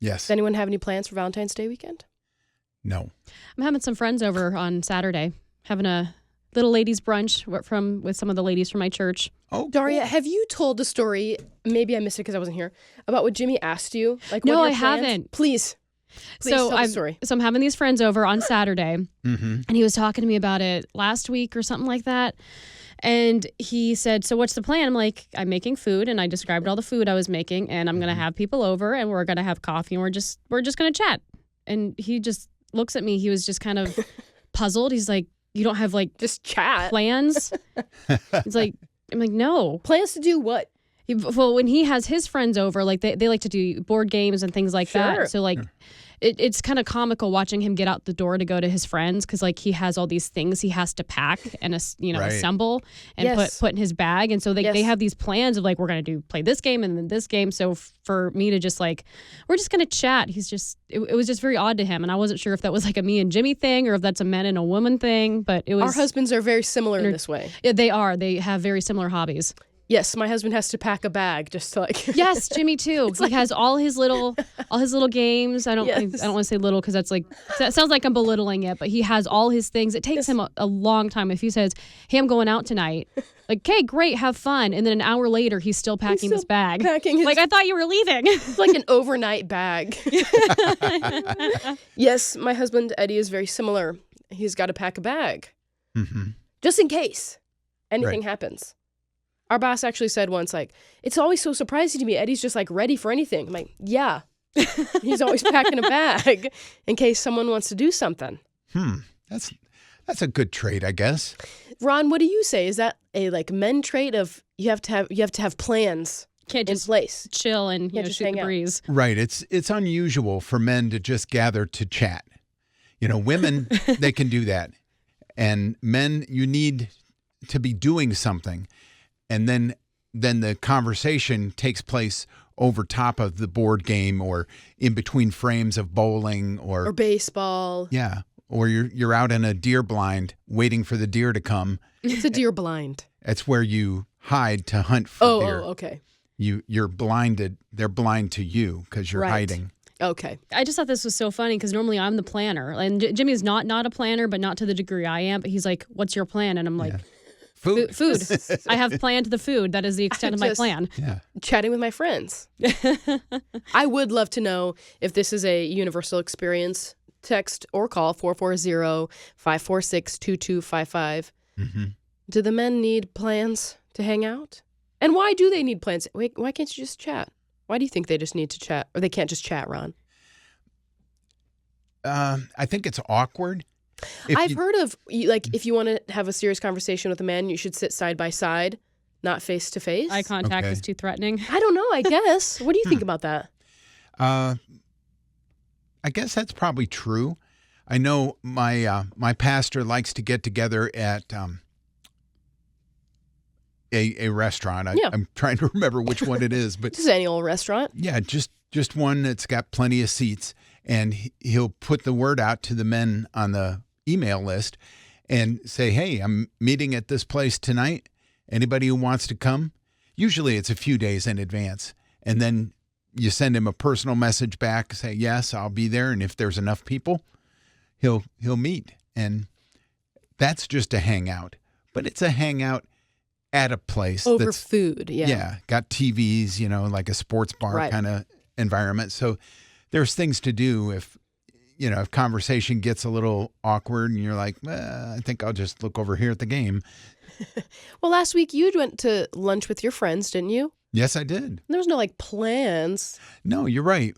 Yes. Does anyone have any plans for Valentine's Day weekend? No. I'm having some friends over on Saturday, having a little ladies brunch with some of the ladies from my church. Oh, Daria, have you told the story, maybe I missed it because I wasn't here, about what Jimmy asked you? Like, No, what are I your plans? haven't. Please tell the story. So I'm having these friends over on Saturday, Mm-hmm. and he was talking to me about it last week or something like that. And he said, so what's the plan? I'm like, I'm making food, and I described all the food I was making, and I'm going to have people over, and we're going to have coffee, and we're just going to chat. And he just looks at me. He was just kind of puzzled. He's like, you don't have like Just chat. plans? He's like, I'm like, no. Plans to do what? Well, when he has his friends over, like they like to do board games and things like Sure. that. So like it's kind of comical watching him get out the door to go to his friends because like he has all these things he has to pack and Right. assemble and Yes. put in his bag. And so they have these plans of like, we're going to play this game and then this game. So for me to just like, we're just going to chat. He's just, it was just very odd to him. And I wasn't sure if that was like a me and Jimmy thing or if that's a men and a woman thing, but it was. Our husbands are very similar in this way. Yeah, they are. They have very similar hobbies. Yes, my husband has to pack a bag just to like. Yes, Jimmy too. He has all his little games. I don't want to say little because that sounds like I'm belittling it, but he has all his things. It takes him a long time. If he says, "Hey, I'm going out tonight," like, "Okay, great, have fun," and then an hour later he's still packing his bag. Like, I thought you were leaving. It's like an overnight bag. Yes, my husband Eddie is very similar. He's got to pack a bag just in case anything happens. Our boss actually said once, like, it's always so surprising to me. Eddie's just like ready for anything. I'm like, yeah. He's always packing a bag in case someone wants to do something. That's a good trait, I guess. Ron, what do you say? Is that a like men trait of you have to have plans Can't in just place? chill and Can't just shoot hang the out. breeze. Right. It's unusual for men to just gather to chat. Women, they can do that. And men, you need to be doing something. And then the conversation takes place over top of the board game or in between frames of bowling or baseball. Yeah. Or you're out in a deer blind waiting for the deer to come. It's a deer blind. That's where you hide to hunt for deer. Oh, okay. You're blinded. They're blind to you because you're hiding. Okay. I just thought this was so funny because normally I'm the planner. And Jimmy's not a planner, but not to the degree I am. But he's like, what's your plan? And I'm like, Food. Food. I have planned the food. That is the extent of my plan. Yeah. Chatting with my friends. I would love to know if this is a universal experience. Text or call 440-546-2255. Do the men need plans to hang out? And why do they need plans? Wait, why can't you just chat? Why do you think they just need to chat? Or they can't just chat, Ron? I think it's awkward. I've heard of, like, if you want to have a serious conversation with a man, you should sit side by side, not face to face. Eye contact is too threatening. I don't know, I guess. What do you think about that? I guess that's probably true. I know my pastor likes to get together at a restaurant. I'm trying to remember which one it is, but Just any old restaurant. yeah, just one that's got plenty of seats, and he'll put the word out to the men on the email list and say, "Hey, I'm meeting at this place tonight. Anybody who wants to come?" Usually it's a few days in advance, and then you send him a personal message back, say, "Yes, I'll be there," and if there's enough people, he'll meet. And that's just a hangout, but it's a hangout at a place Over that's food, yeah, got TVs, like a sports bar kind of environment. So there's things to do if conversation gets a little awkward and you're like, I think I'll just look over here at the game. Well, last week you went to lunch with your friends, didn't you? Yes, I did. There was no plans. No, you're right.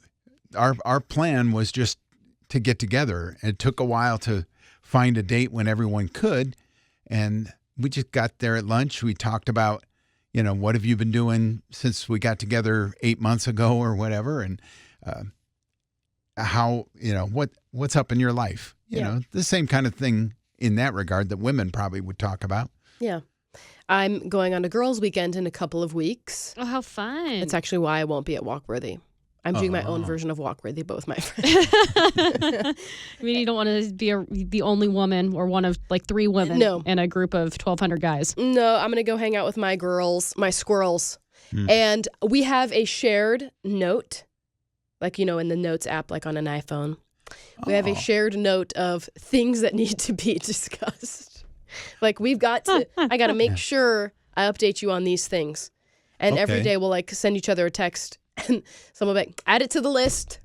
Our plan was just to get together. It took a while to find a date when everyone could. And we just got there at lunch. We talked about, what have you been doing since we got together 8 months ago or whatever. And how, what's up in your life? The same kind of thing in that regard that women probably would talk about. Yeah. I'm going on a girls' weekend in a couple of weeks. Oh, how fun. That's actually why I won't be at Walkworthy. I'm doing my own version of Walkworthy, but with my friends. I mean, you don't want to be the only woman or one of like 3 women in a group of 1,200 guys. No, I'm going to go hang out with my girls, my squirrels. And we have a shared note, like, in the Notes app, like on an iPhone. We have a shared note of things that need to be discussed. Like I got to make sure I update you on these things. And every day we'll like send each other a text and someone will be like, add it to the list.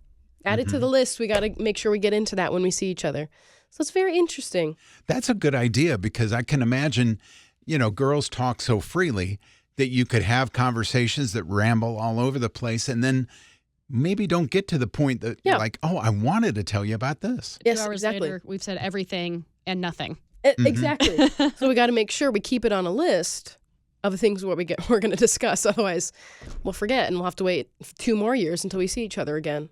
Add it to the list. We got to make sure we get into that when we see each other. So it's very interesting. That's a good idea because I can imagine, girls talk so freely that you could have conversations that ramble all over the place and then maybe don't get to the point that you're like, oh, I wanted to tell you about this. Yes, 2 hours exactly. later, we've said everything and nothing. Exactly. So we got to make sure we keep it on a list of the things we're going to discuss. Otherwise, we'll forget and we'll have to wait 2 more years until we see each other again.